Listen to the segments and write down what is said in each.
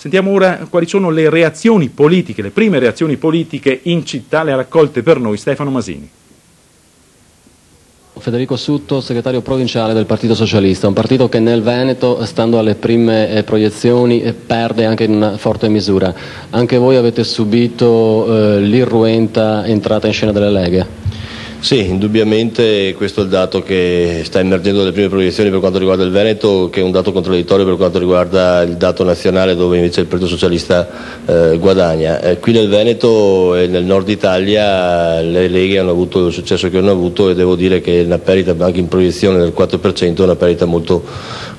Sentiamo ora quali sono le reazioni politiche, le prime reazioni politiche in città, le ha raccolte per noi Stefano Masini. Federico Sutto, segretario provinciale del Partito Socialista, un partito che nel Veneto, stando alle prime proiezioni, perde anche in una forte misura. Anche voi avete subito l'irruenta entrata in scena delle leghe? Sì, indubbiamente questo è il dato che sta emergendo dalle prime proiezioni per quanto riguarda il Veneto, che è un dato contraddittorio per quanto riguarda il dato nazionale, dove invece il Partito Socialista guadagna. Qui nel Veneto e nel nord Italia le leghe hanno avuto il successo che hanno avuto, e devo dire che la perdita anche in proiezione del 4% è una perdita molto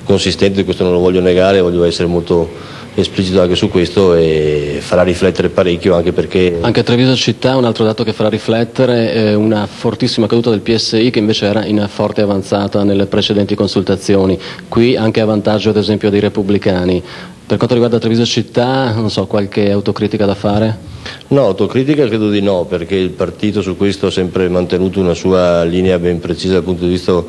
consistente. Questo non lo voglio negare, voglio essere molto esplicito anche su questo, e farà riflettere parecchio, anche perché anche a Treviso città un altro dato che farà riflettere è una fortissima caduta del PSI, che invece era in forte avanzata nelle precedenti consultazioni, qui anche a vantaggio ad esempio dei repubblicani. Per quanto riguarda Treviso città, non so, qualche autocritica da fare? No, autocritica credo di no, perché il partito su questo ha sempre mantenuto una sua linea ben precisa dal punto di vista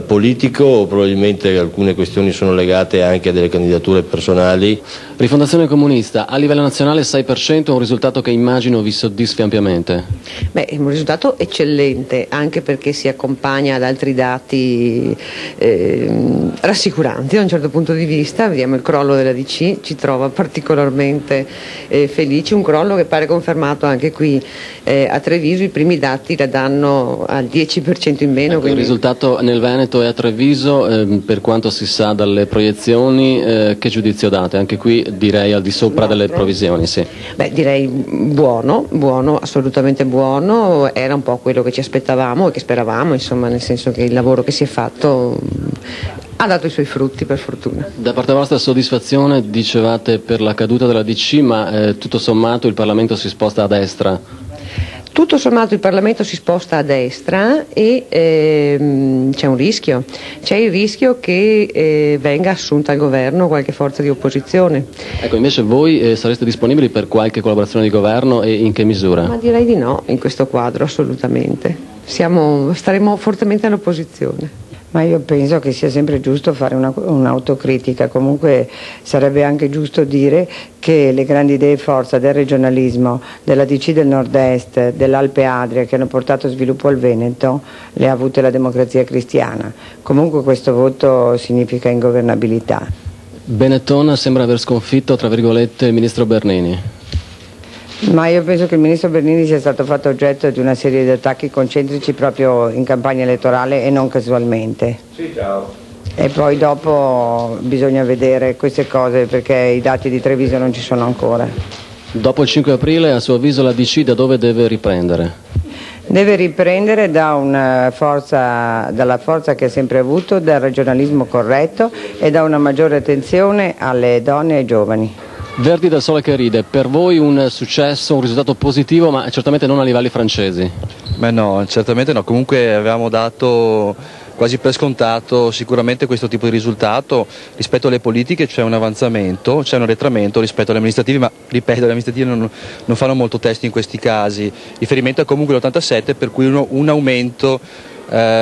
politico. Probabilmente alcune questioni sono legate anche a delle candidature personali. Rifondazione Comunista, a livello nazionale 6% è un risultato che immagino vi soddisfi ampiamente. Beh, è un risultato eccellente, anche perché si accompagna ad altri dati rassicuranti da un certo punto di vista. Vediamo il crollo della DC, ci trova particolarmente felici, un crollo che pare confermato anche qui a Treviso. I primi dati la danno al 10% in meno. Ecco, quindi il risultato nel Veneto e a Treviso, per quanto si sa dalle proiezioni, che giudizio date? Anche qui direi al di sopra delle provvisioni, sì. Beh, direi buono, assolutamente buono, era un po' quello che ci aspettavamo e che speravamo, insomma, nel senso che il lavoro che si è fatto ha dato i suoi frutti, per fortuna. Da parte vostra soddisfazione, dicevate, per la caduta della DC, ma tutto sommato il Parlamento si sposta a destra? Tutto sommato il Parlamento si sposta a destra e c'è un rischio, c'è il rischio che venga assunta al governo qualche forza di opposizione. Ecco, invece voi sareste disponibili per qualche collaborazione di governo, e in che misura? Ma direi di no in questo quadro, assolutamente. Staremo fortemente all'opposizione. Ma io penso che sia sempre giusto fare un'autocritica. Comunque sarebbe anche giusto dire che le grandi idee e forza del regionalismo, della DC del Nord-Est, dell'Alpe Adria, che hanno portato sviluppo al Veneto, le ha avute la Democrazia Cristiana. Comunque questo voto significa ingovernabilità. Benetton sembra aver sconfitto, tra virgolette, il ministro Bernini. Ma io penso che il ministro Bernini sia stato fatto oggetto di una serie di attacchi concentrici proprio in campagna elettorale, e non casualmente. Sì, ciao. E poi dopo bisogna vedere queste cose, perché i dati di Treviso non ci sono ancora. Dopo il 5 aprile, a suo avviso, la DC da dove deve riprendere? Deve riprendere dalla forza che ha sempre avuto, dal regionalismo corretto e da una maggiore attenzione alle donne e ai giovani. Verdi del Sole che ride, per voi un successo, un risultato positivo, ma certamente non a livelli francesi? Beh no, certamente no, comunque avevamo dato quasi per scontato sicuramente questo tipo di risultato. Rispetto alle politiche c'è un avanzamento, c'è un arretramento rispetto alle amministrative, ma ripeto, le amministrative non fanno molto testo in questi casi. Riferimento è comunque l'87, per cui un aumento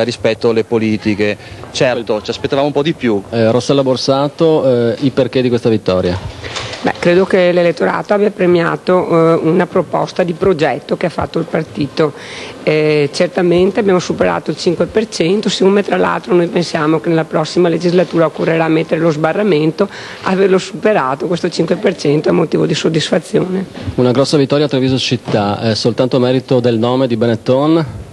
rispetto alle politiche. Certo, ci aspettavamo un po' di più. Rossella Borsato, i perché di questa vittoria? Beh, credo che l'elettorato abbia premiato una proposta di progetto che ha fatto il partito. Certamente abbiamo superato il 5%, siccome tra l'altro noi pensiamo che nella prossima legislatura occorrerà mettere lo sbarramento, averlo superato questo 5% è motivo di soddisfazione. Una grossa vittoria a Treviso città, soltanto merito del nome di Benetton?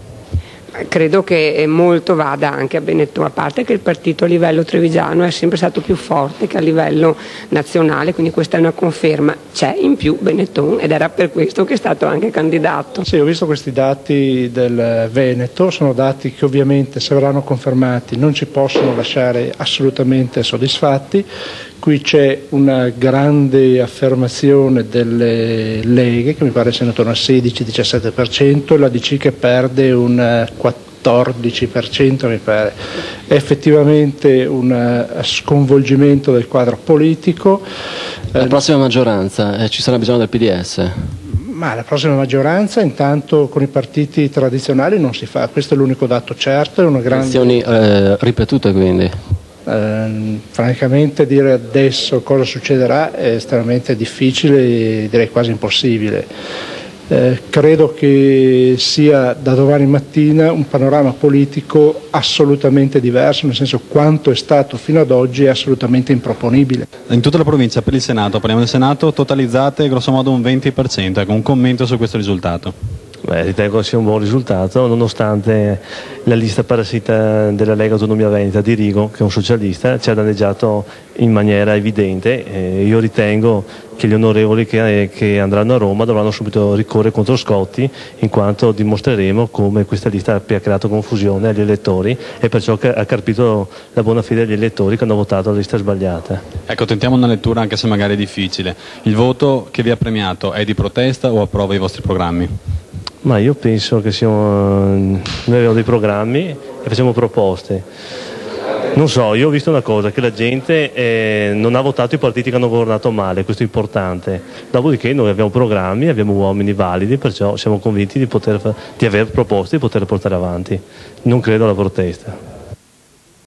Credo che molto vada anche a Benetton, a parte che il partito a livello trevigiano è sempre stato più forte che a livello nazionale, quindi questa è una conferma. C'è in più Benetton ed era per questo che è stato anche candidato. Sì, ho visto questi dati del Veneto, sono dati che ovviamente, se verranno confermati, non ci possono lasciare assolutamente soddisfatti. Qui c'è una grande affermazione delle leghe, che mi pare siano intorno al 16-17%, e la DC che perde un 14%, mi pare. È effettivamente un sconvolgimento del quadro politico. La prossima maggioranza, ci sarà bisogno del PDS? Ma la prossima maggioranza intanto con i partiti tradizionali non si fa, questo è l'unico dato certo. È una grande... Elezioni ripetute quindi? Francamente dire adesso cosa succederà è estremamente difficile, direi quasi impossibile. Credo che sia da domani mattina un panorama politico assolutamente diverso, nel senso quanto è stato fino ad oggi è assolutamente improponibile. In tutta la provincia, per il Senato, parliamo del Senato, totalizzate grosso modo un 20%, ecco, un commento su questo risultato. Ritengo sia un buon risultato, nonostante la lista parassita della Lega Autonomia Veneta di Rigo, che è un socialista, ci ha danneggiato in maniera evidente. Io ritengo che gli onorevoli che andranno a Roma dovranno subito ricorrere contro Scotti, in quanto dimostreremo come questa lista abbia creato confusione agli elettori e perciò ha carpito la buona fede degli elettori che hanno votato la lista sbagliata. Ecco, tentiamo una lettura anche se magari è difficile. Il voto che vi ha premiato è di protesta o approva i vostri programmi? Ma io penso che noi abbiamo dei programmi e facciamo proposte. Non so, io ho visto una cosa, che la gente non ha votato i partiti che hanno governato male, questo è importante. Dopodiché noi abbiamo programmi, abbiamo uomini validi, perciò siamo convinti di aver proposte e di poterle portare avanti. Non credo alla protesta.